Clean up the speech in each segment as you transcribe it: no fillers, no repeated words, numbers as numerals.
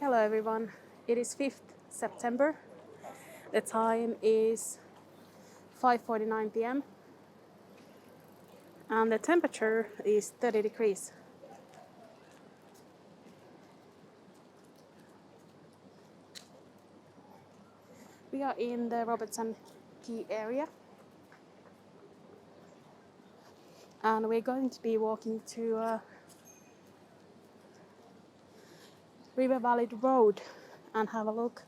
Hello everyone, it is 5th September. The time is 5:49 p.m. and the temperature is 30 degrees. We are in the Robertson Quay area and we're going to be walking to River Valley Road and have a look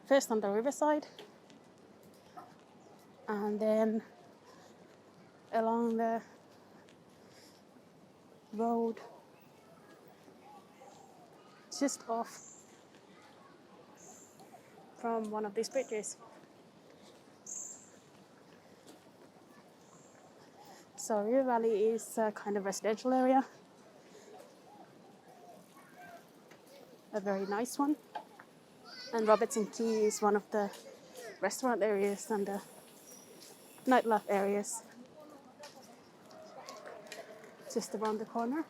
first on the riverside and then along the road just off from one of these bridges. So River Valley is a kind of residential area, a very nice one, and Robertson Quay is one of the restaurant areas and the nightlife areas just around the corner.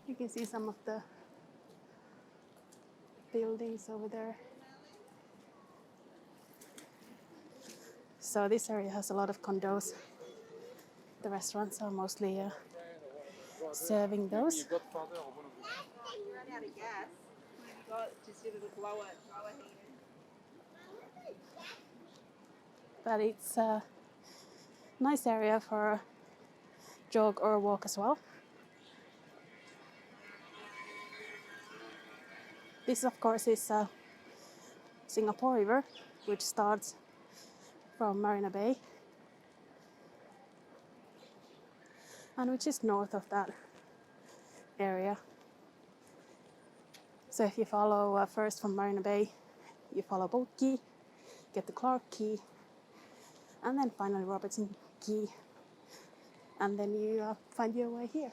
You can see some of the buildings over there. So this area has a lot of condos. The restaurants are mostly serving those. But it's a nice area for a jog or a walk as well. This of course is Singapore River, which starts from Marina Bay and which is north of that area. So if you follow first from Marina Bay, you follow Boat Quay, get to Clark Quay, and then finally Robertson Quay, and then you find your way here.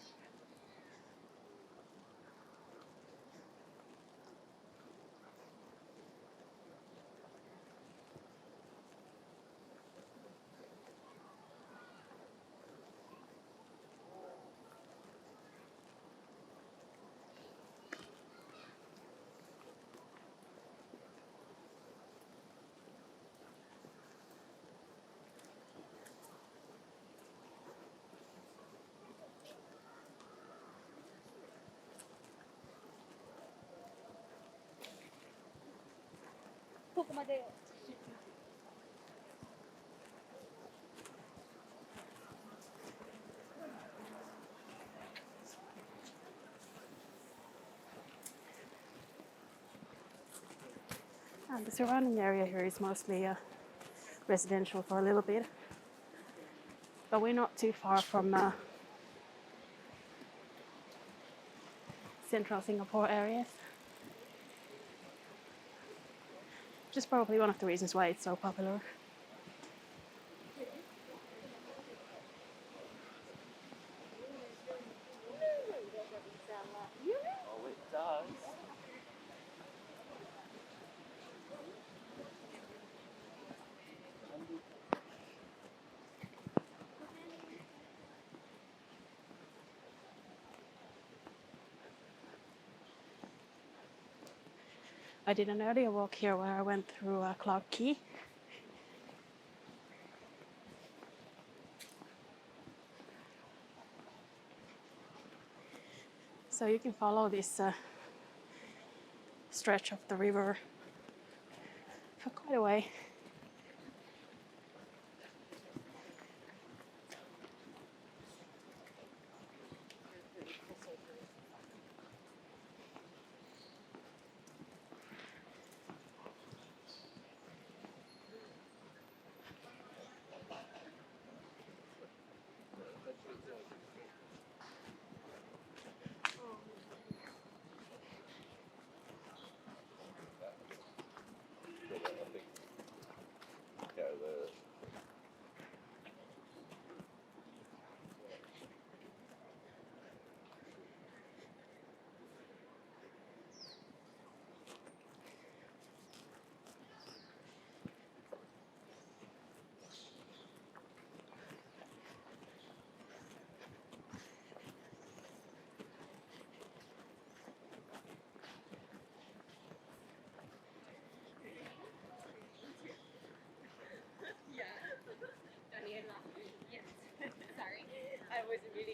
And the surrounding area here is mostly residential for a little bit, but we're not too far from central Singapore areas, which is probably one of the reasons why it's so popular. Oh, it does. I did an earlier walk here where I went through Clark Quay. So you can follow this stretch of the river for quite a way.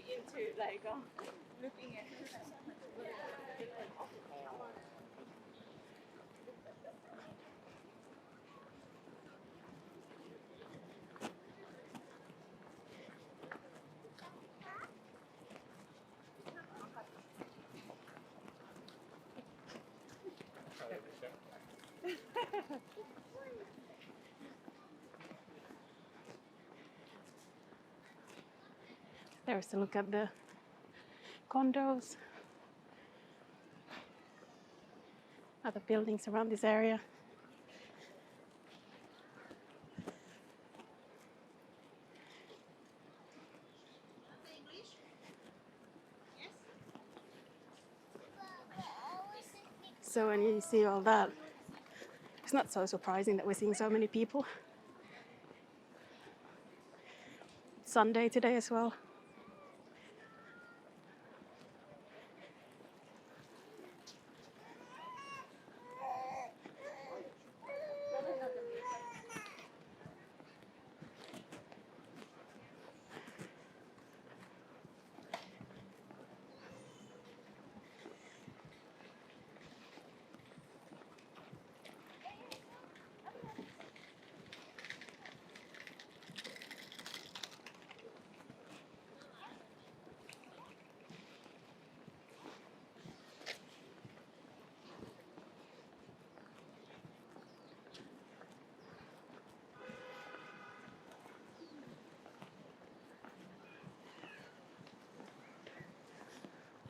into like looking at. There's a look at the condos, other buildings around this area. So when you see all that, it's not so surprising that we're seeing so many people. Sunday today as well.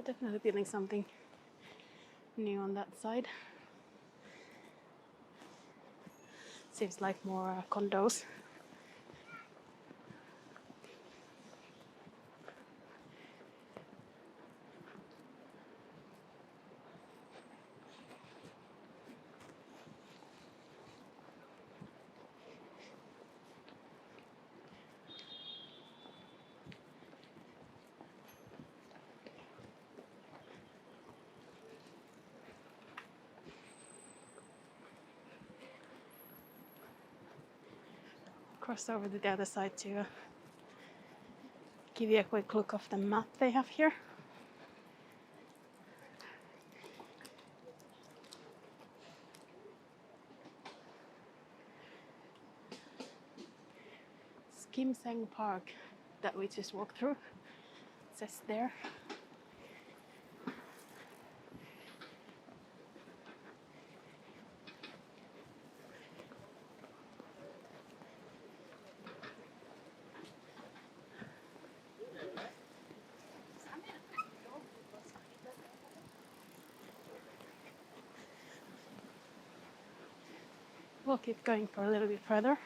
They're definitely building something new on that side. Seems like more condos. Cross over to the other side to give you a quick look of the map they have here. Kimseng Park that we just walked through, it says there. We'll keep going for a little bit further.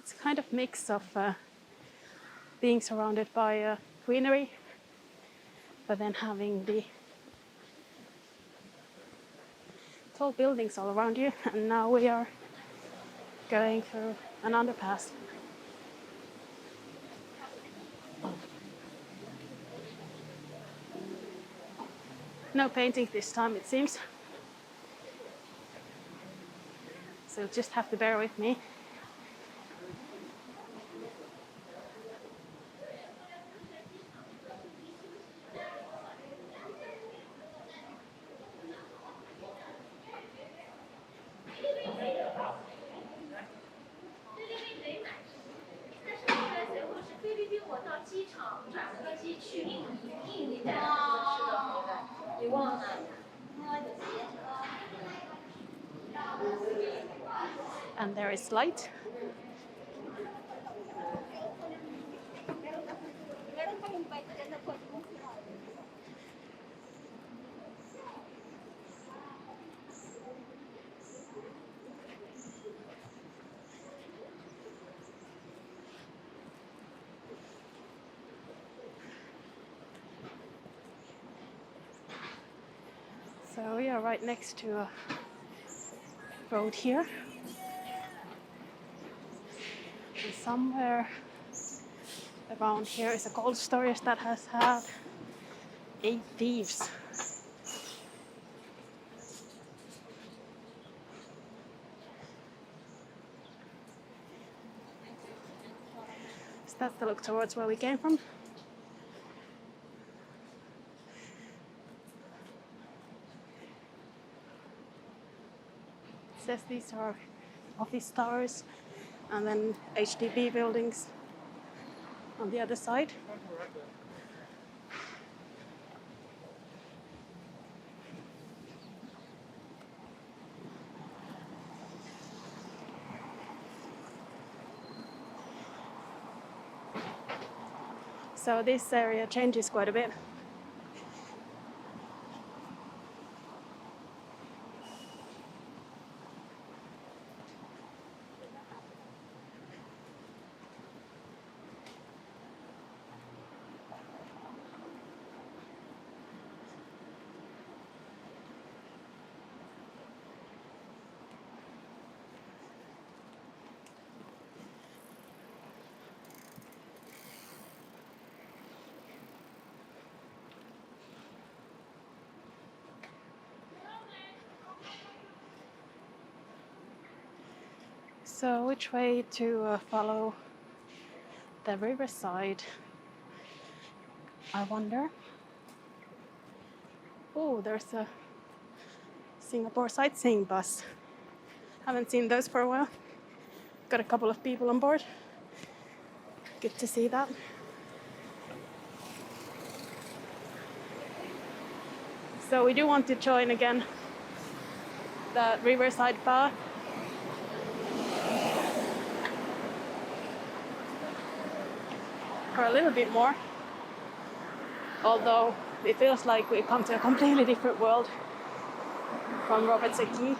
It's kind of mix of being surrounded by greenery, but then having the tall buildings all around you. And now we are going through an underpass. No painting this time, it seems. So you'll just have to bear with me. And there is light. So we are right next to a road here. And somewhere around here is a cold storage that has had 8 thieves. So that's the look towards where we came from. It says these are office towers and then HDB buildings on the other side. So this area changes quite a bit. So which way to follow the riverside? I wonder. Oh, there's a Singapore sightseeing bus. Haven't seen those for a while. Got a couple of people on board. Good to see that. So we do want to join again the riverside path. For a little bit more. Although it feels like we've come to a completely different world from Robertson Quay.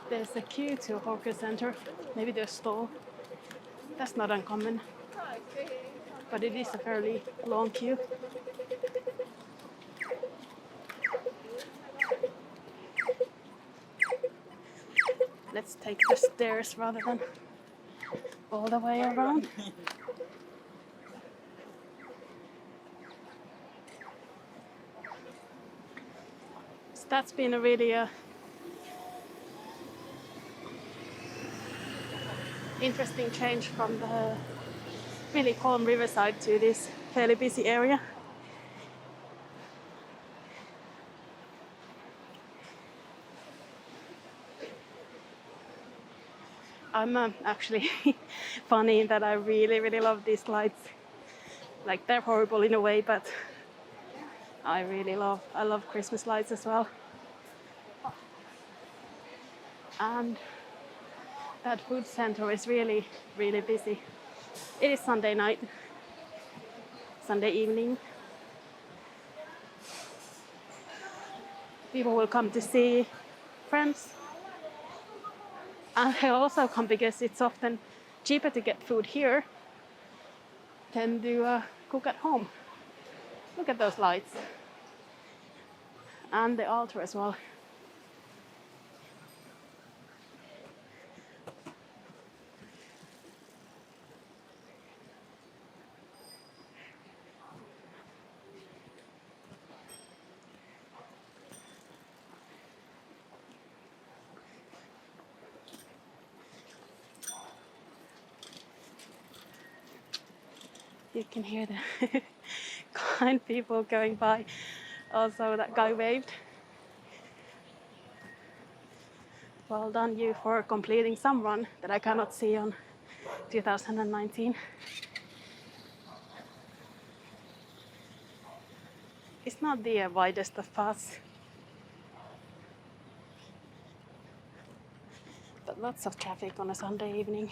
There's a queue to a hawker center, maybe their stall. That's not uncommon, but it is a fairly long queue. Let's take the stairs rather than all the way around. So that's been a really interesting change from the really calm riverside to this fairly busy area. I'm actually funny that I really love these lights. Like they're horrible in a way, but I love Christmas lights as well. And that food center is really busy. It is Sunday night, Sunday evening. People will come to see friends. And they'll also come because it's often cheaper to get food here than to cook at home. Look at those lights. And the altar as well. You can hear the kind people going by. Also, that guy waved. Well done you for completing some run that I cannot see on 2019. It's not the widest of paths, but lots of traffic on a Sunday evening.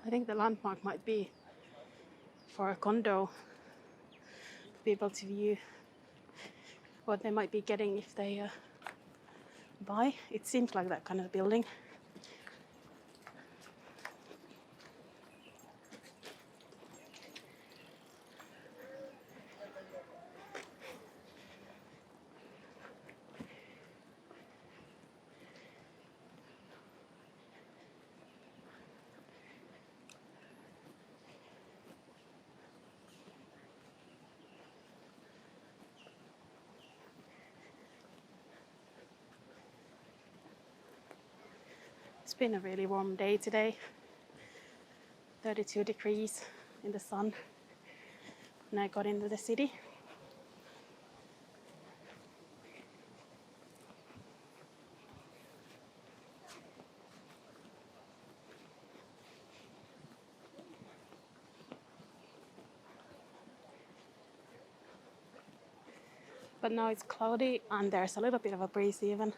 I think the landmark might be for a condo, people to view what they might be getting if they buy. It seems like that kind of building. It's been a really warm day today, 32 degrees in the sun when I got into the city. But now it's cloudy and there's a little bit of a breeze even.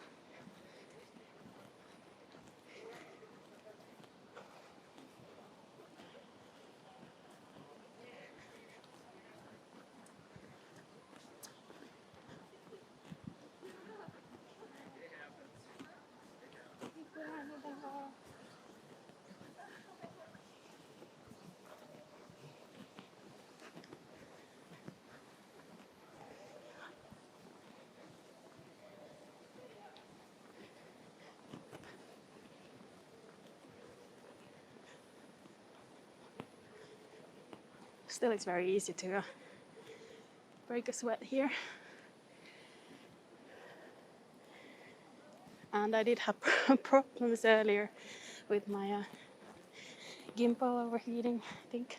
Still, it's very easy to break a sweat here. And I did have problems earlier with my gimbal overheating, I think.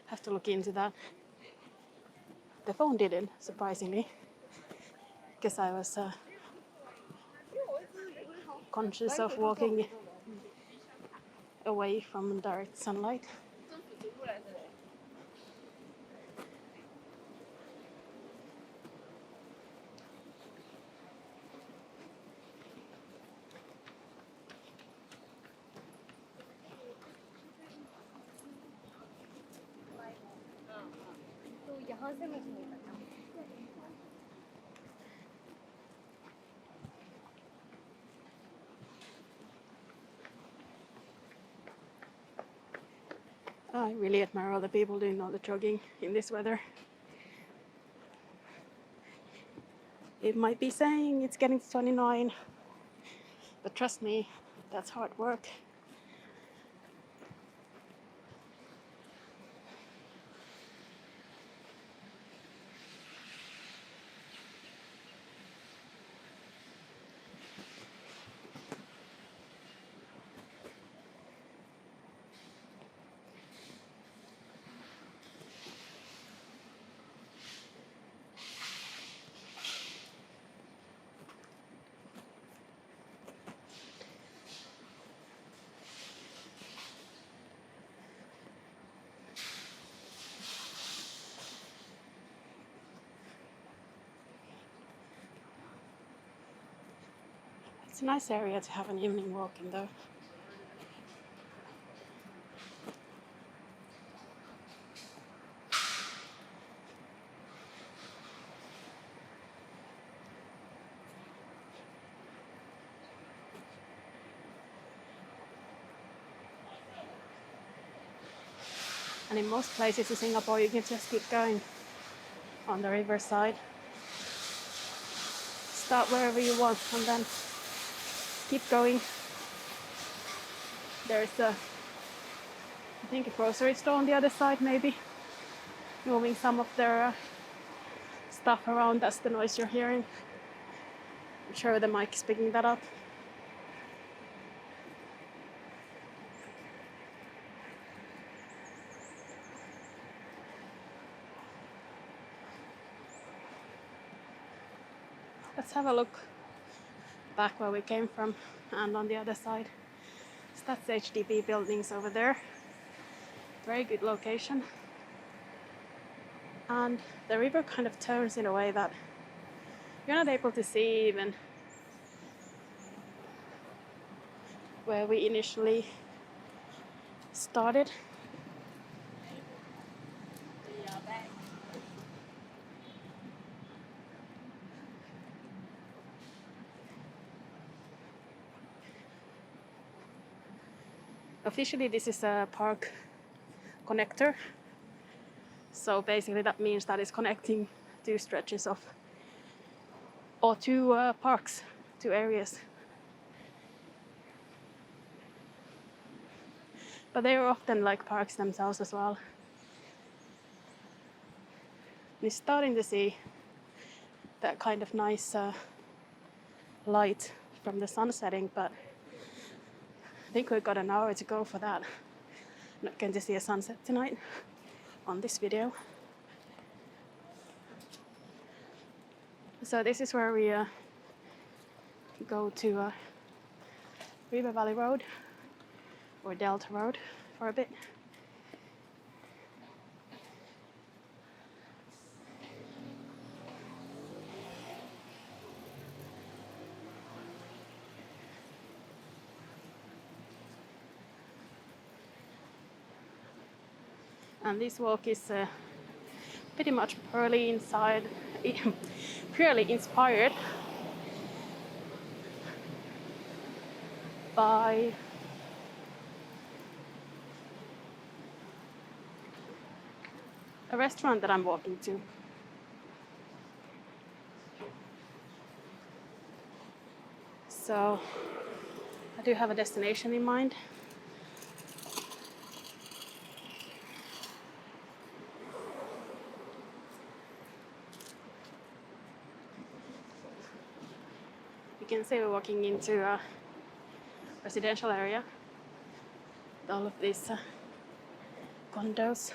Have to look into that. The phone didn't, surprisingly, because I was conscious of walking away from direct sunlight. I really admire all the people doing all the jogging in this weather. It might be saying it's getting to 29, but trust me, that's hard work. It's a nice area to have an evening walk in though. And in most places in Singapore, you can just keep going on the riverside. Start wherever you want and then keep going. There's I think a grocery store on the other side, maybe moving some of their stuff around. That's the noise you're hearing. I'm sure the mic is picking that up. Let's have a look back where we came from and on the other side. So that's HDB buildings over there. Very good location. And the river kind of turns in a way that you're not able to see even where we initially started. We are back. Officially, this is a park connector. So basically, that means that it's connecting two stretches of, or two parks, two areas. But they are often like parks themselves as well. We're starting to see that kind of nice light from the sun setting, but I think we've got an hour to go for that. Not going to see a sunset tonight on this video. So this is where we go to River Valley Road or Delta Road for a bit. And this walk is pretty much purely inspired by a restaurant that I'm walking to. So I do have a destination in mind. You can see we're walking into a residential area with all of these condos.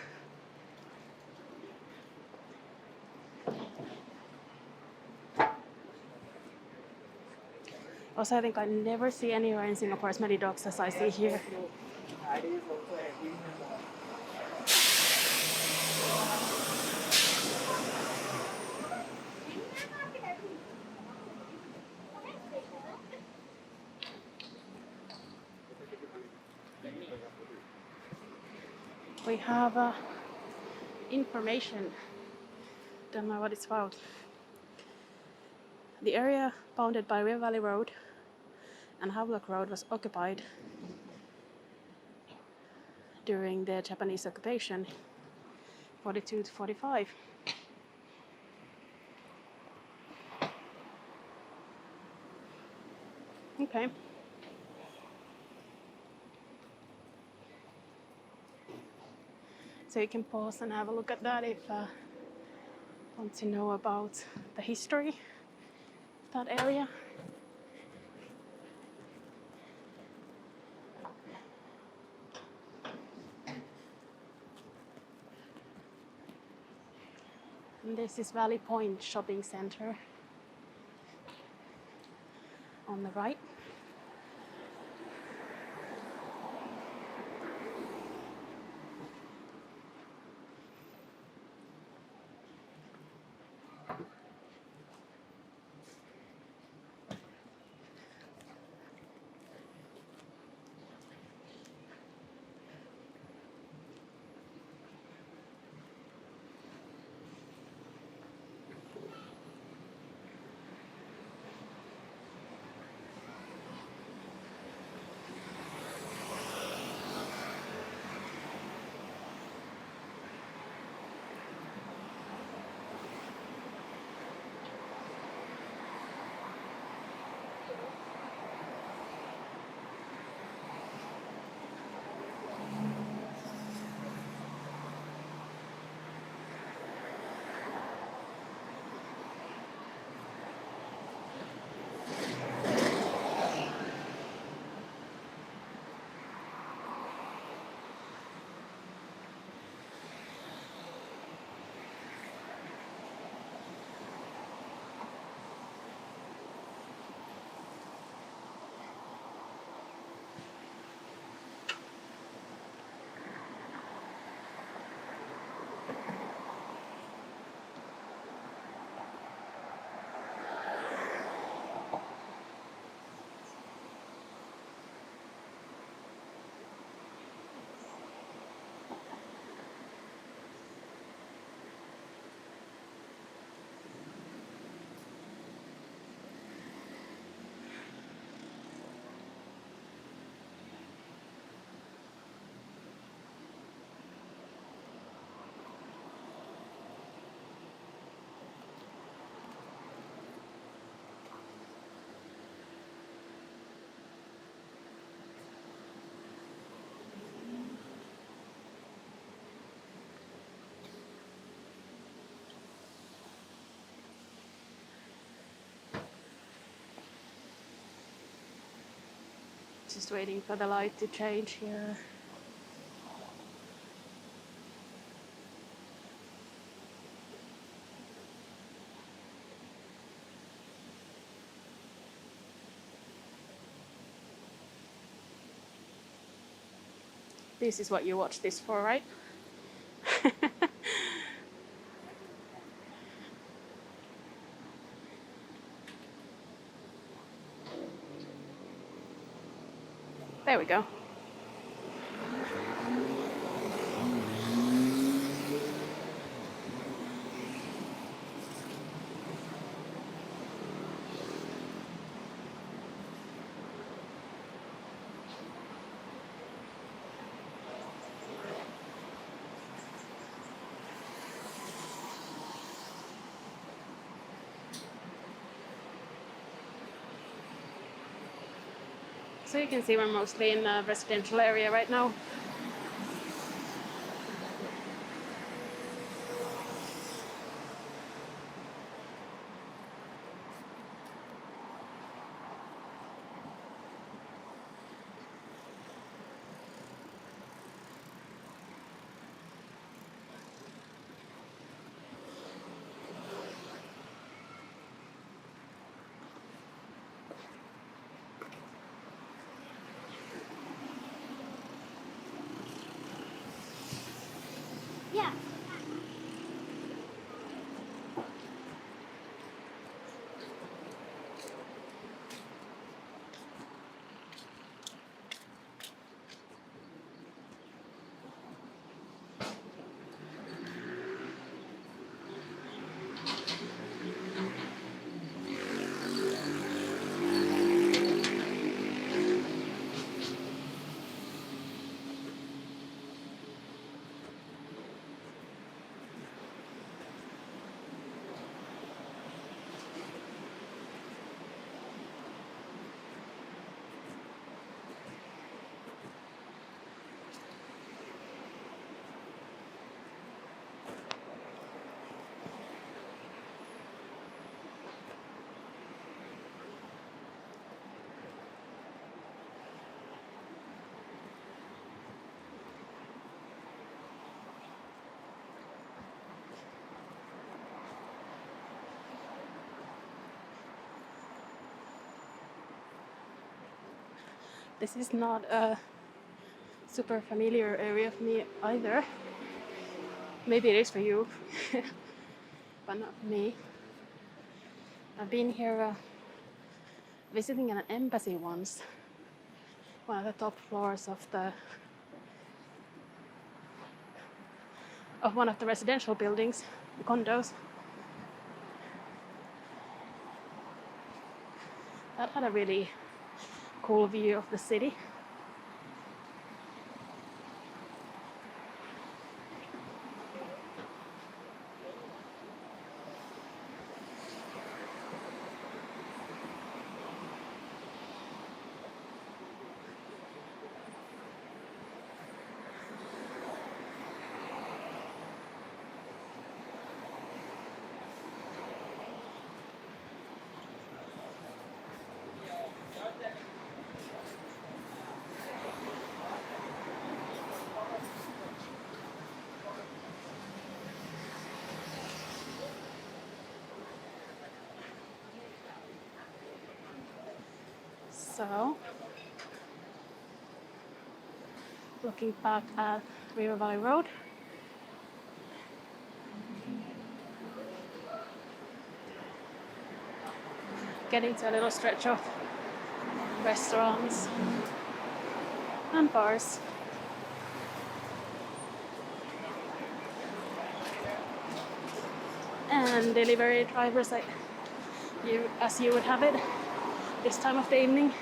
Also, I think I never see anywhere in Singapore as many dogs as I see here. We have information. Don't know what it's about. The area bounded by River Valley Road and Havelock Road was occupied during the Japanese occupation, 42 to 45. Okay. So you can pause and have a look at that if you want to know about the history of that area. And this is Valley Point Shopping Center on the right. Just waiting for the light to change here. This is what you watch this for, right? There we go. So you can see we're mostly in a residential area right now. Yeah. This is not a super familiar area for me either. Maybe it is for you, but not for me. I've been here visiting an embassy once, one of the top floors of one of the residential buildings, the condos. That had a really cool view of the city. So, looking back at River Valley Road, getting to a little stretch of restaurants and bars. And delivery drivers, as you would have it this time of the evening.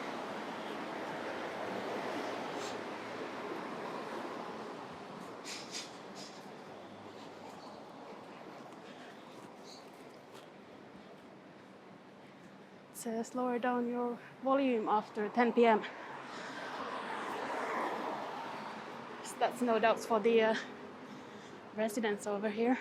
It says lower down your volume after 10 p.m. So that's no doubts for the residents over here.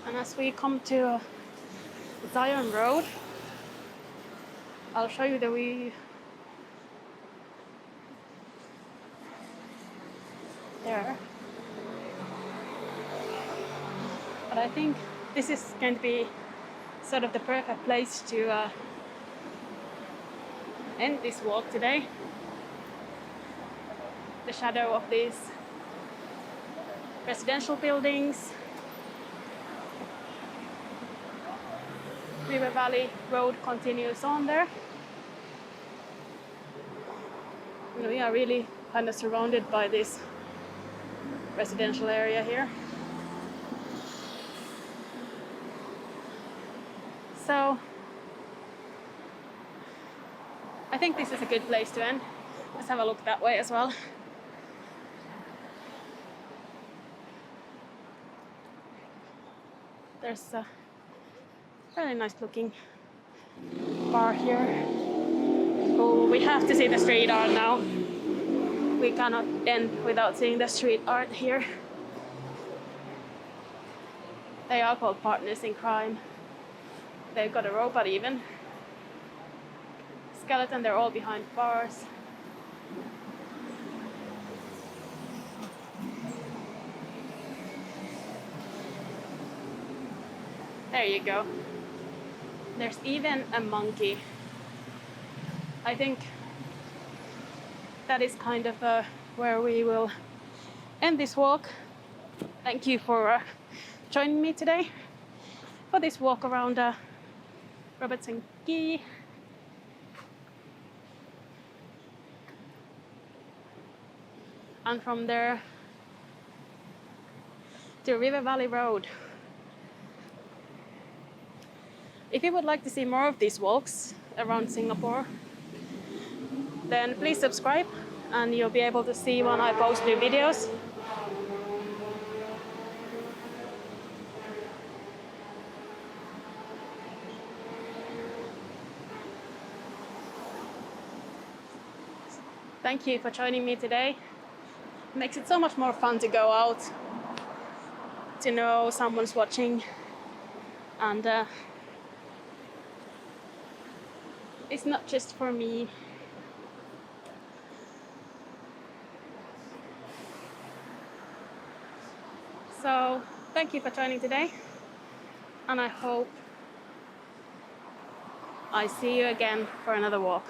And as we come to Zion Road, I'll show you the view there. But I think this is going to be sort of the perfect place to end this walk today. The shadow of these residential buildings. River Valley Road continues on there. And we are really kind of surrounded by this residential area here. So I think this is a good place to end. Let's have a look that way as well. There's a really nice looking bar here. Oh, we have to see the street art now. We cannot end without seeing the street art here. They are called partners in crime. They've got a robot even. Skeleton, they're all behind bars. There you go. There's even a monkey. I think that is kind of where we will end this walk. Thank you for joining me today for this walk around Robertson Quay. And from there to River Valley Road. If you would like to see more of these walks around Singapore, then please subscribe and you'll be able to see when I post new videos. Thank you for joining me today. It makes it so much more fun to go out, to know someone's watching, and it's not just for me. So thank you for joining today, and I hope I see you again for another walk.